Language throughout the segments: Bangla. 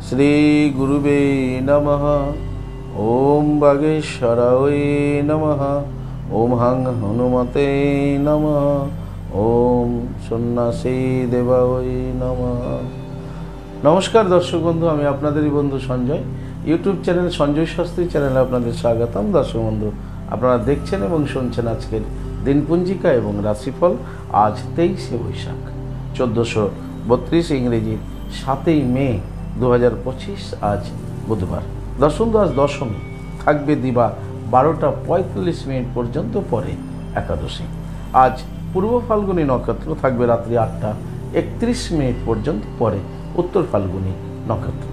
শ্রী গুরুবে নমঃ। ওম বাগেশ্বরায় নমঃ। ওম হাং হনুমতে নমঃ। ওম সন্ন্যাসী দেবায় নমঃ। নমস্কার দর্শক বন্ধু, আমি আপনাদেরই বন্ধু সঞ্জয়। ইউটিউব চ্যানেল সঞ্জয় শাস্ত্রী চ্যানেলে আপনাদের স্বাগতম। দর্শক বন্ধু, আপনারা দেখছেন এবং শুনছেন আজকের দিনপঞ্জিকা এবং রাশিফল। আজ 23শে বৈশাখ 1432 ইংরেজি 7ই মে 2025, আজ বুধবার। দর্শক বন্ধু, আজ দশমী, থাকবে দিবা 12টা 45 মিনিট পর্যন্ত, পরে একাদশী। আজ পূর্ব ফাল্গুনী নক্ষত্র, থাকবে রাত্রি 8টা 31 মিনিট পর্যন্ত, পরে উত্তর ফাল্গুনী নক্ষত্র।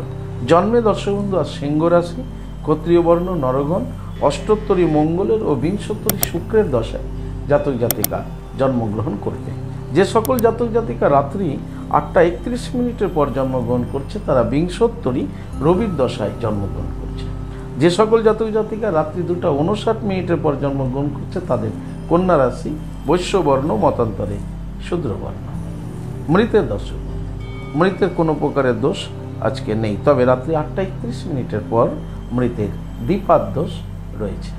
জন্মে দর্শক বন্ধু আজ সিংহ রাশি, ক্ষত্রিয় বর্ণ নরগণ, অষ্টোত্তরী মঙ্গলের ও বিংশোত্তরী শুক্রের দশায় জাতক জাতিকা জন্মগ্রহণ করবে। যে সকল জাতক জাতিকা রাত্রি 8টা 31 মিনিটের পর জন্মগ্রহণ করছে, তারা বিংশোত্তরী রবির দশায় জন্মগ্রহণ করছে। যে সকল জাতক জাতিকা রাত্রি 2টা 59 মিনিটের পর জন্মগ্রহণ করছে, তাদের কন্যা রাশি, বৈশ্যবর্ণ, মতান্তরে শূদ্রবর্ণ। মৃতের দর্শক, মৃতের কোনো প্রকারের দোষ আজকে নেই, তবে রাত্রি 8টা 31 মিনিটের পর মৃতের দ্বিপাদ দোষ রয়েছে।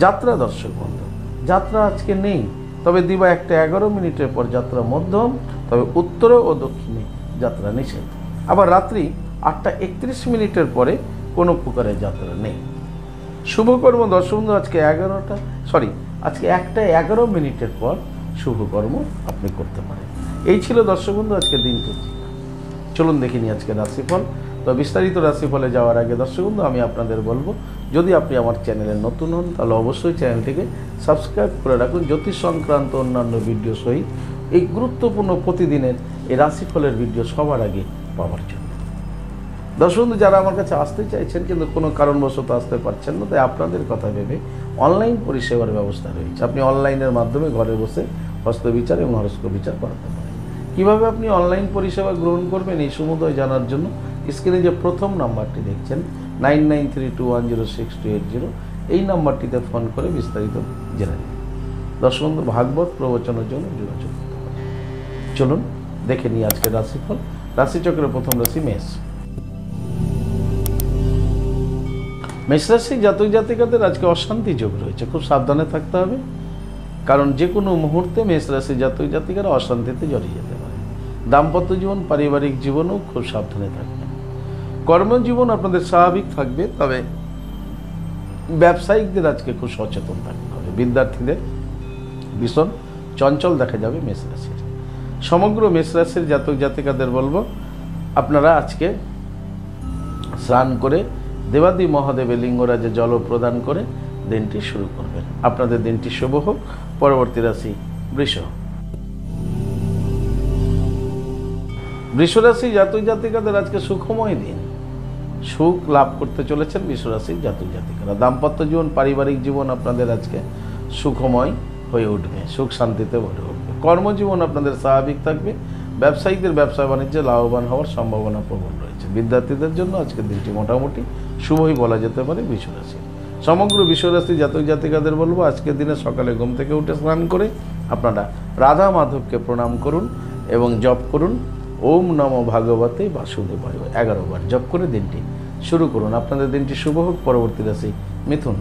যাত্রা দর্শক বন্ধু, যাত্রা আজকে নেই, তবে দিবা 1টা 11 মিনিটের পর যাত্রা মধ্যম, তবে উত্তরে ও দক্ষিণে যাত্রা নিষেধ। আবার রাত্রি 8টা 31 মিনিটের পরে কোনো প্রকারের যাত্রা নেই। শুভকর্ম দর্শক বন্ধু, আজকে 1টা 11 মিনিটের পর শুভকর্ম আপনি করতে পারেন। এই ছিল দর্শক বন্ধু আজকে দিন পঞ্জিকা। চলুন দেখে নিই আজকে রাশিফল। তো বিস্তারিত রাশিফলে যাওয়ার আগে দর্শক বন্ধু, আমি আপনাদের বলবো, যদি আপনি আমার চ্যানেলে নতুন হন, তাহলে অবশ্যই চ্যানেলটিকে সাবস্ক্রাইব করে রাখুন, জ্যোতিষ সংক্রান্ত অন্যান্য ভিডিও সহিত এই গুরুত্বপূর্ণ প্রতিদিনের এই রাশিফলের ভিডিও সবার আগে পাওয়ার জন্য। দর্শক বন্ধু, যারা আমার কাছে আসতে চাইছেন কিন্তু কোনো কারণবশত আসতে পারছেন না, তাই আপনাদের কথা ভেবে অনলাইন পরিষেবার ব্যবস্থা রয়েছে। আপনি অনলাইনের মাধ্যমে ঘরে বসে হস্তবিচার এবং হরস্কোপ বিচার করাতে পারেন। কীভাবে আপনি অনলাইন পরিষেবা গ্রহণ করবেন এই সমুদয় জানার জন্য স্ক্রিনে যে প্রথম নাম্বারটি দেখছেন 9932106280, এই নাম্বারটিতে ফোন করে বিস্তারিত জেনে নিন। দর্শক বন্ধু, ভাগবত প্রবচনের জন্য যোগাযোগ করতে পারেন। চলুন দেখে নিই আজকের রাশিফল। রাশিচক্রের প্রথম রাশি মেষ। মেষ রাশি জাতক জাতিকাদের আজকে অশান্তি যোগ রয়েছে, খুব সাবধানে থাকতে হবে, কারণ যে কোনো মুহূর্তে মেষ রাশি জাতক জাতিকারা অশান্তিতে জড়িয়ে যেতে পারে। দাম্পত্য জীবন, পারিবারিক জীবনও খুব সাবধানে থাকবেন। কর্মজীবন আপনাদের স্বাভাবিক থাকবে, তবে ব্যবসায়িকদের আজকে খুব সচেতন থাকতে হবে। বিদ্যার্থীদের ভীষণ চঞ্চল দেখা যাবে মেষ রাশির। সমগ্র মেষ রাশির জাতক জাতিকাদের বলবো, আপনারা আজকে স্নান করে দেবাদি মহাদেবের লিঙ্গরাজে জল প্রদান করে দিনটি শুরু করবেন। আপনাদের দিনটি শুভ হোক। পরবর্তী রাশি বৃষ। বৃষ রাশি জাতক জাতিকাদের আজকে সুখময় দিন, সুখ লাভ করতে চলেছেন বৃষ রাশির জাতক জাতিকারা। দাম্পত্য জীবন, পারিবারিক জীবন আপনাদের আজকে সুখময় হয়ে উঠবে, সুখ শান্তিতে ভরে উঠবে। কর্মজীবন আপনাদের স্বাভাবিক থাকবে। ব্যবসায়ীদের ব্যবসা বাণিজ্যে লাভবান হওয়ার সম্ভাবনা প্রবল রয়েছে। বিদ্যার্থীদের জন্য আজকের দিনটি মোটামুটি শুভই বলা যেতে পারে বৃষ রাশি। সমগ্র বৃষ রাশি জাতক জাতিকাদের বলবো, আজকের দিনে সকালে ঘুম থেকে উঠে স্নান করে আপনারা রাধা মাধবকে প্রণাম করুন এবং জপ করুন ওম নমো ভাগবতে বাসুদেবায় 11 বার জপ করে দিনটি শুরু করুন। আপনাদের দিনটি শুভ হোক। পরবর্তী রাশি মিথুন।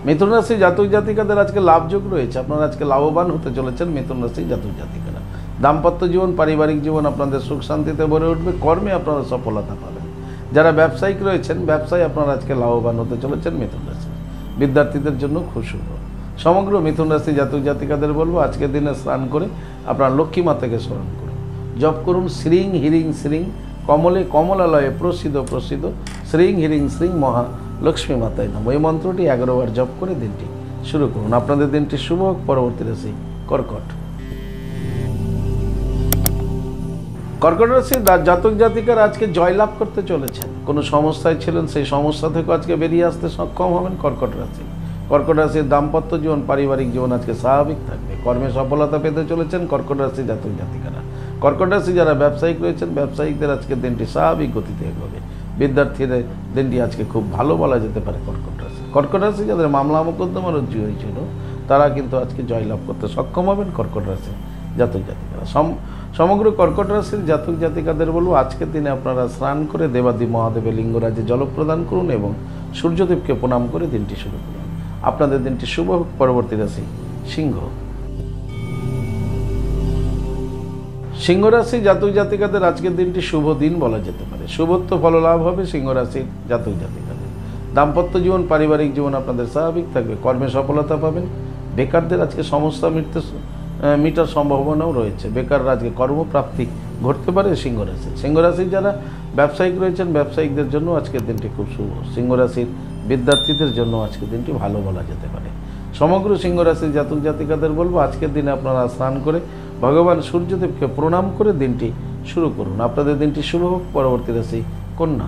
মিথুন রাশি জাতক জাতিকাদের আজকে লাভযোগ রয়েছে, আপনারা আজকে লাভবান হতে চলেছেন মিথুন রাশি জাতক জাতিকারা। দাম্পত্য জীবন, পারিবারিক জীবন আপনাদের সুখ শান্তিতে ভরে উঠবে। কর্মে আপনারা সফলতা পাবেন। যারা ব্যবসায়িক রয়েছেন, ব্যবসায় আপনারা আজকে লাভবান হতে চলেছেন মিথুন রাশি। বিদ্যার্থীদের জন্য খুব শুভ। সমগ্র মিথুন রাশি জাতক জাতিকাদের বলবো, আজকের দিনে স্নান করে আপনারা লক্ষ্মী মাতাকে স্মরণ করুন, জপ করুন শ্রীং হিরিং শ্রীং কমলে কমলালয়ে প্রসিদ্ধ প্রসিদ্ধ শ্রীং হিরিং শ্রীং মহা লক্ষ্মী মাতায় নমঃ। এই মন্ত্রটি 11 বার জপ করে দিনটি শুরু করুন। আপনাদের দিনটি শুভ হোক। পরবর্তী রাশি কর্কট। কর্কট রাশির জাতক জাতিকারা আজকে জয়লাভ করতে চলেছেন। কোনো সমস্যায় ছিলেন, সেই সমস্যা থেকে আজকে বেরিয়ে আসতে সক্ষম হবেন কর্কট রাশি। কর্কট রাশির দাম্পত্য জীবন, পারিবারিক জীবন আজকে স্বাভাবিক থাকবে। কর্মে সফলতা পেতে চলেছেন কর্কট রাশির জাতক জাতিকারা। কর্কট রাশি যারা ব্যবসায়িক রয়েছেন, ব্যবসায়িকদের আজকের দিনটি স্বাভাবিক গতিতে এগোবে। বিদ্যার্থীদের দিনটি আজকে খুব ভালো বলা যেতে পারে কর্কট রাশি। কর্কট রাশি যাদের মামলা মোকদ্দমা রুজু হয়েছিল, তারা কিন্তু আজকে জয়লাভ করতে সক্ষম হবেন কর্কট রাশি জাতক জাতিকারা। সমগ্র কর্কট রাশির জাতক জাতিকাদের বলবো আজকের দিনে আপনারা স্নান করে দেবাদি মহাদেবের লিঙ্গরাজে জল প্রদান করুন এবং সূর্যদেবকে প্রণাম করে দিনটি শুরু করুন। আপনাদের দিনটি শুভ হোক। পরবর্তী রাশি সিংহ। সিংহ রাশি জাতক জাতিকাদের আজকের দিনটি শুভ দিন বলা যেতে পারে। শুভত্ব ফল লাভ হবে সিংহ রাশির জাতক জাতিকাদের। দাম্পত্য জীবন পারিবারিক জীবন আপনাদের স্বাভাবিক থাকবে। কর্মে সফলতা পাবেন। বেকারদের আজকে সমস্যা মিটার সম্ভাবনাও রয়েছে। বেকাররা আজকে কর্মপ্রাপ্তি ঘটতে পারে সিংহ রাশি। সিংহ রাশির যারা ব্যবসায়িক রয়েছেন ব্যবসায়িকদের জন্য আজকের দিনটি খুব শুভ। সিংহ রাশির বিদ্যার্থীদের জন্য আজকের দিনটি ভালো বলা যেতে পারে। সমগ্র সিংহ রাশির জাতক জাতিকাদের বলবো আজকের দিনে আপনারা স্নান করে ভগবান সূর্যদেবকে প্রণাম করে দিনটি শুরু করুন। আপনাদের দিনটি শুভ হোক। পরবর্তী রাশি কন্যা।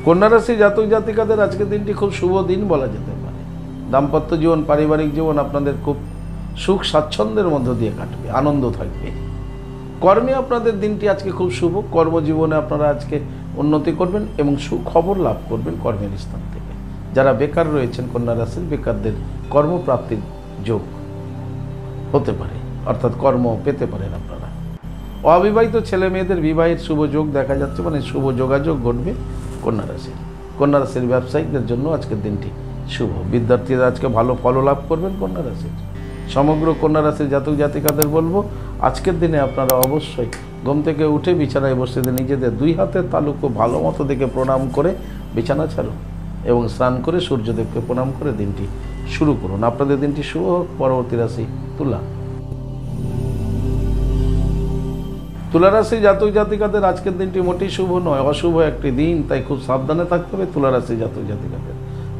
কন্যা রাশি জাতক জাতিকাদের আজকের দিনটি খুব শুভ দিন বলা যেতে পারে। দাম্পত্য জীবন পারিবারিক জীবন আপনাদের খুব সুখ স্বাচ্ছন্দ্যের মধ্য দিয়ে কাটবে, আনন্দ থাকবে। কর্মে আপনাদের দিনটি আজকে খুব শুভ। কর্মজীবনে আপনারা আজকে উন্নতি করবেন এবং সুখবর লাভ করবেন কর্মের স্থান থেকে। যারা বেকার রয়েছেন কন্যা রাশির বেকারদের কর্মপ্রাপ্তির যোগ হতে পারে, অর্থাৎ কর্ম পেতে পারেন আপনারা। অবিবাহিত ছেলে মেয়েদের বিবাহের শুভ যোগ দেখা যাচ্ছে, মানে শুভ যোগাযোগ ঘটবে কন্যা রাশির। কন্যা রাশির ব্যবসায়িকদের জন্য আজকের দিনটি শুভ। বিদ্যার্থীরা আজকে ভালো ফল লাভ করবেন কন্যা রাশির। সমগ্র কন্যা রাশির জাতক জাতিকাদের বলবো আজকের দিনে আপনারা অবশ্যই ঘুম থেকে উঠে বিছানায় বসে নিজেদের দুই হাতের তালুকে ভালো মতো দেখে প্রণাম করে বিছানা ছাড়ুন এবং স্নান করে সূর্যদেবকে প্রণাম করে দিনটি শুরু করুন। আপনাদের দিনটি শুভ হোক। পরবর্তী রাশি তুলা। তুলা রাশি জাতক জাতিকাদের আজকের দিনটি মোটেই শুভ নয়, অশুভ একটি দিন, তাই খুব সাবধানে থাকতে হবে তুলা রাশি জাতক জাতিকাদের।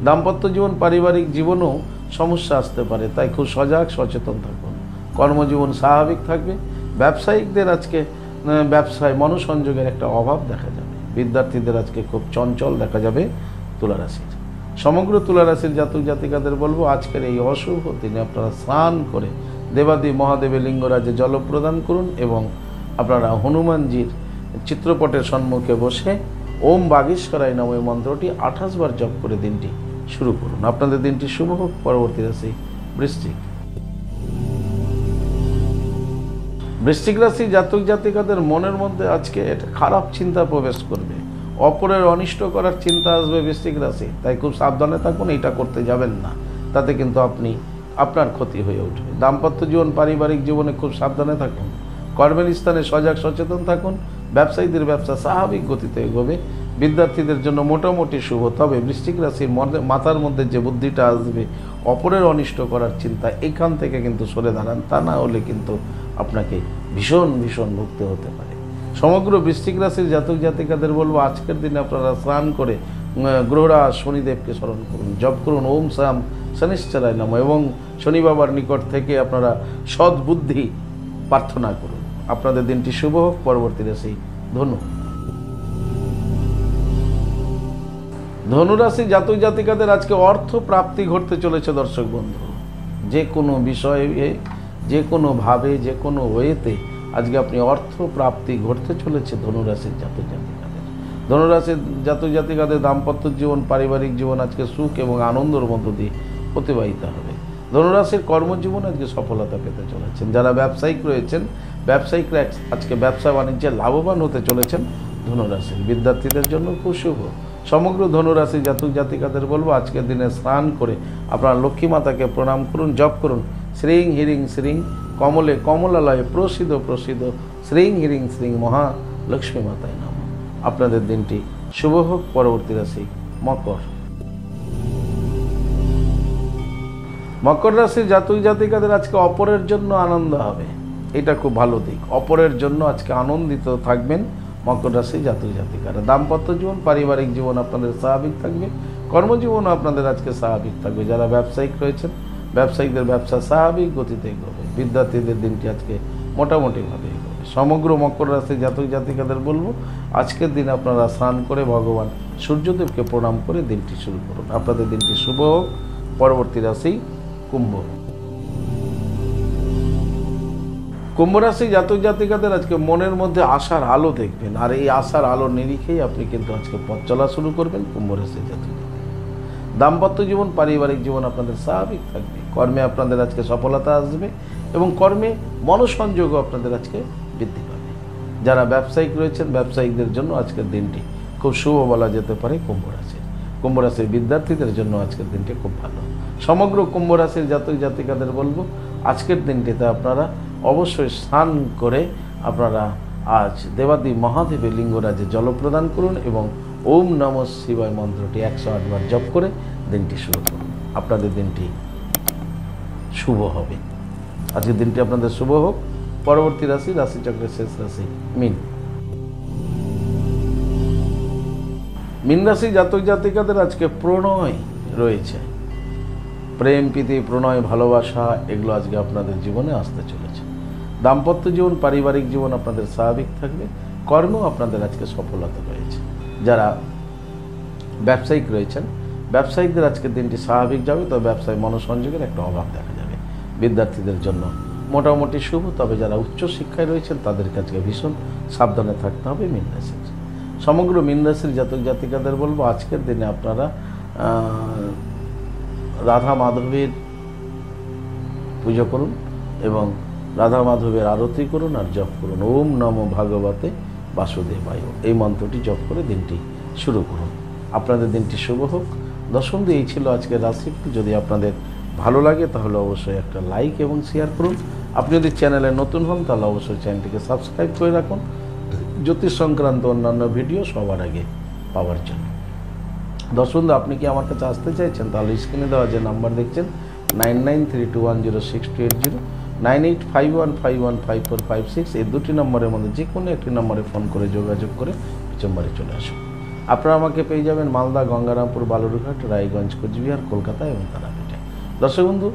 দাম্পত্য জীবন পারিবারিক জীবনেও সমস্যা আসতে পারে, তাই খুব সজাগ সচেতন থাকুন। কর্মজীবন স্বাভাবিক থাকবে। ব্যবসায়িকদের আজকে ব্যবসায় মনোসংযোগের একটা অভাব দেখা যাবে। বিদ্যার্থীদের আজকে খুব চঞ্চল দেখা যাবে তুলা রাশির। সমগ্র তুলা রাশির জাতক জাতিকাদের বলবো আজকের এই অশুভ দিনে আপনারা স্নান করে দেবাদি মহাদেবের লিঙ্গরাজে জল প্রদান করুন এবং আপনারা হনুমানজির চিত্রপটের সম্মুখে বসে ওম বাগেশ্বরায় নমঃ এই মন্ত্রটি 28 বার জপ করে দিনটি শুরু করুন। আপনাদের দিনটি শুভ হোক। পরবর্তী রাশি বৃশ্চিক। বৃশ্চিক রাশি জাতক জাতিকাদের মনের মধ্যে আজকে একটা খারাপ চিন্তা প্রবেশ করবে। অপরের অনিষ্ট করার চিন্তা আসবে বৃশ্চিক রাশি, তাই খুব সাবধানে থাকুন। এইটা করতে যাবেন না, তাতে কিন্তু আপনার ক্ষতি হয়ে উঠবে। দাম্পত্য জীবন পারিবারিক জীবনে খুব সাবধানে থাকুন। কর্মের স্থানে সজাগ সচেতন থাকুন। ব্যবসায়ীদের ব্যবসা স্বাভাবিক গতিতে এগোবে। বিদ্যার্থীদের জন্য মোটামুটি শুভ। তবে বৃশ্চিক রাশির মাথার মধ্যে যে বুদ্ধিটা আসবে অপরের অনিষ্ট করার চিন্তা, এখান থেকে কিন্তু সরে দাঁড়ান, তা না হলে কিন্তু আপনাকে ভীষণ ভুগতে হতে পারে। সমগ্র বৃশ্চিক রাশির জাতক জাতিকাদের বলবো আজকের দিনে আপনারা স্নান করে গ্রহরাজ শনিদেবকে স্মরণ করুন, জপ করুন ওম সাম শনিশ্চরায় নমঃ এবং শনি বাবার নিকট থেকে আপনারা সদ্বুদ্ধি প্রার্থনা করুন। আপনাদের দিনটি শুভ হোক। পরবর্তী রাশি ধনু। ধনুরাশি জাতক জাতিকাদের আজকে অর্থ প্রাপ্তি ঘটতে চলেছে। দর্শক বন্ধু, যে কোনো বিষয়ে যে কোনোভাবে যে কোনো ওয়েতে আজকে আপনি অর্থ প্রাপ্তি ঘটতে চলেছে ধনুরাশির জাতক জাতিকাদের। ধনুরাশির জাতক জাতিকাদের দাম্পত্য জীবন পারিবারিক জীবন আজকে সুখ এবং আনন্দের মধ্য দিয়ে অতিবাহিত হবে। ধনুরাশির কর্মজীবন আজকে সফলতা পেতে চলেছেন। যারা ব্যবসায়িক রয়েছেন ব্যবসায়িকরা আজকে ব্যবসা বাণিজ্যে লাভবান হতে চলেছেন। ধনুরাশির বিদ্যার্থীদের জন্য খুব শুভ। সমগ্র ধনুরাশি জাতক জাতিকাদের বলবো আজকের দিনে স্নান করে আপনারা লক্ষ্মী মাতাকে প্রণাম করুন, জপ করুন শ্রীং হিরিং শ্রীং কমলে কমলালয়ে প্রসিদ্ধ প্রসিদ্ধ শ্রীং হিরিং শ্রীং মহালক্ষ্মী মাতায় নমঃ। আপনাদের দিনটি শুভ হোক। পরবর্তী রাশি মকর। মকর রাশির জাতক জাতিকাদের আজকে অপরের জন্য আনন্দ হবে, এটা খুব ভালো দিক। অপরের জন্য আজকে আনন্দিত থাকবেন মকর রাশি জাতক জাতিকারা। দাম্পত্য জীবন পারিবারিক জীবন আপনাদের স্বাভাবিক থাকবে। কর্মজীবনও আপনাদের আজকে স্বাভাবিক থাকবে। যারা ব্যবসায়িক রয়েছেন ব্যবসায়িকদের ব্যবসা স্বাভাবিক গতিতে এগোবে। বিদ্যার্থীদের দিনটি আজকে মোটামুটিভাবে এগোবে। সমগ্র মকর রাশি জাতক জাতিকাদের বলবো আজকের দিন আপনারা স্নান করে ভগবান সূর্যদেবকে প্রণাম করে দিনটি শুরু করুন। আপনাদের দিনটি শুভ হোক। পরবর্তী রাশি কুম্ভ। কুম্ভ রাশি জাতক জাতিকাদের আজকে মনের মধ্যে আশার আলো দেখবেন, আর এই আশার আলোর নিরিখেই আপনি কিন্তু আজকে পথ চলা শুরু করবেন কুম্ভ রাশি জাতক। দাম্পত্য জীবন, পারিবারিক জীবন আপনাদের স্বাভাবিক থাকবে। কর্মে আপনাদের আজকে সফলতা আসবে এবং কর্মে মনোসংযোগও আপনাদের আজকে বৃদ্ধি পাবে। যারা ব্যবসায়িক রয়েছেন, ব্যবসায়িকদের জন্য আজকের দিনটি খুব শুভ বলা যেতে পারে। কুম্ভ রাশির বিদ্যার্থীদের জন্য আজকের দিনটি খুব ভালো। সমগ্র কুম্ভ রাশির জাতক জাতিকাদের বলবো, আজকের দিনটিতে আপনারা অবশ্যই স্নান করে আপনারা আজ দেবাদি মহাদেবের লিঙ্গরাজে জল প্রদান করুন এবং ওম নমঃ শিবায় মন্ত্রটি 108 বার জপ করে দিনটি শুরু করুন। আপনাদের দিনটি শুভ হবে। আজকের দিনটি আপনাদের শুভ হোক। পরবর্তী রাশি, রাশিচক্রের শেষ রাশি মীন রাশি জাতক জাতিকাদের আজকে প্রণয় রয়েছে। প্রেম প্রীতি, প্রণয়, ভালোবাসা এগুলো আজকে আপনাদের জীবনে আসতে চলেছে। দাম্পত্য জীবন, পারিবারিক জীবন আপনাদের স্বাভাবিক থাকবে। কর্মেও আপনাদের আজকে সফলতা রয়েছে। যারা ব্যবসায়িক রয়েছেন, ব্যবসায়িকদের আজকের দিনটি স্বাভাবিক যাবে, তবে ব্যবসায় মনোসংযোগের একটা অভাব দেখা যাবে। বিদ্যার্থীদের জন্য মোটামুটি শুভ, তবে যারা উচ্চশিক্ষায় রয়েছেন তাদেরকে আজকে ভীষণ সাবধানে থাকতে হবে। মীন রাশির সমগ্র মীন রাশির জাতক জাতিকাদের বলবো, আজকের দিনে আপনারা রাধা মাধবের পুজো করুন এবং রাধা মাধবের আরতি করুন আর জপ করুন ওম নমো ভাগবতে বাসুদেবায়। এই মন্ত্রটি জপ করে দিনটি শুরু করুন। আপনাদের দিনটি শুভ হোক। দশম এই ছিল আজকের রাশিফল। যদি আপনাদের ভালো লাগে তাহলে অবশ্যই একটা লাইক এবং শেয়ার করুন। আপনি যদি চ্যানেলে নতুন হন তাহলে অবশ্যই চ্যানেলটিকে সাবস্ক্রাইব করে রাখুন জ্যোতিষ সংক্রান্ত অন্যান্য ভিডিও সবার আগে পাওয়ার জন্য। দর্শক, আপনি কি আমার কাছে আসতে চাইছেন তাহলে স্ক্রিনে দেওয়া যে নাম্বার দেখছেন 9932106280, 9851515456, এই দুটি নম্বরের মধ্যে যে কোনো একটি নম্বরে ফোন করে যোগাযোগ করে চেম্বারে চলে আসুন। আপনারা আমাকে পেয়ে যাবেন মালদা, গঙ্গারামপুর, বালুরঘাট, রায়গঞ্জ, কোচবিহার, কলকাতা এবং তারাপীঠে। দর্শক বন্ধু,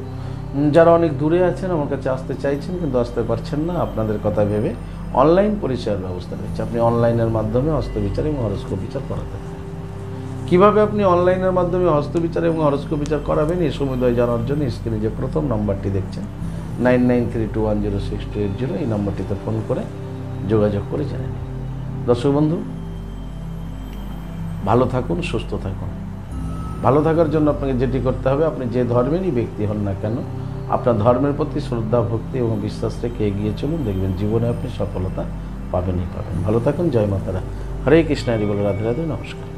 যারা অনেক দূরে আছেন, আমার কাছে আসতে চাইছেন কিন্তু আসতে পারছেন না, আপনাদের কথা ভেবে অনলাইন পরিষেবার ব্যবস্থা রয়েছে। আপনি অনলাইনের মাধ্যমে হস্তবিচার এবং হরস্কোপ বিচার করাতে পারেন। কীভাবে আপনি অনলাইনের মাধ্যমে হস্তবিচার এবং হরস্কোপ বিচার করাবেন এই সমুদয় জানার জন্য স্ক্রিনে যে প্রথম নম্বরটি দেখছেন 9932106280, এই নম্বরটিতে ফোন করে যোগাযোগ করে জেনে নিন। দর্শক বন্ধু, ভালো থাকুন, সুস্থ থাকুন। ভালো থাকার জন্য আপনাকে যেটি করতে হবে, আপনি যে ধর্মেরই ব্যক্তি হন না কেন, আপনার ধর্মের প্রতি শ্রদ্ধা, ভক্তি এবং বিশ্বাস রেখে এগিয়ে চলুন। দেখবেন জীবনে আপনি সফলতা পাবেনই পাবেন। ভালো থাকুন। জয় মাতারা। হরে কৃষ্ণ। হরি বল। রাধে রাধে। নমস্কার।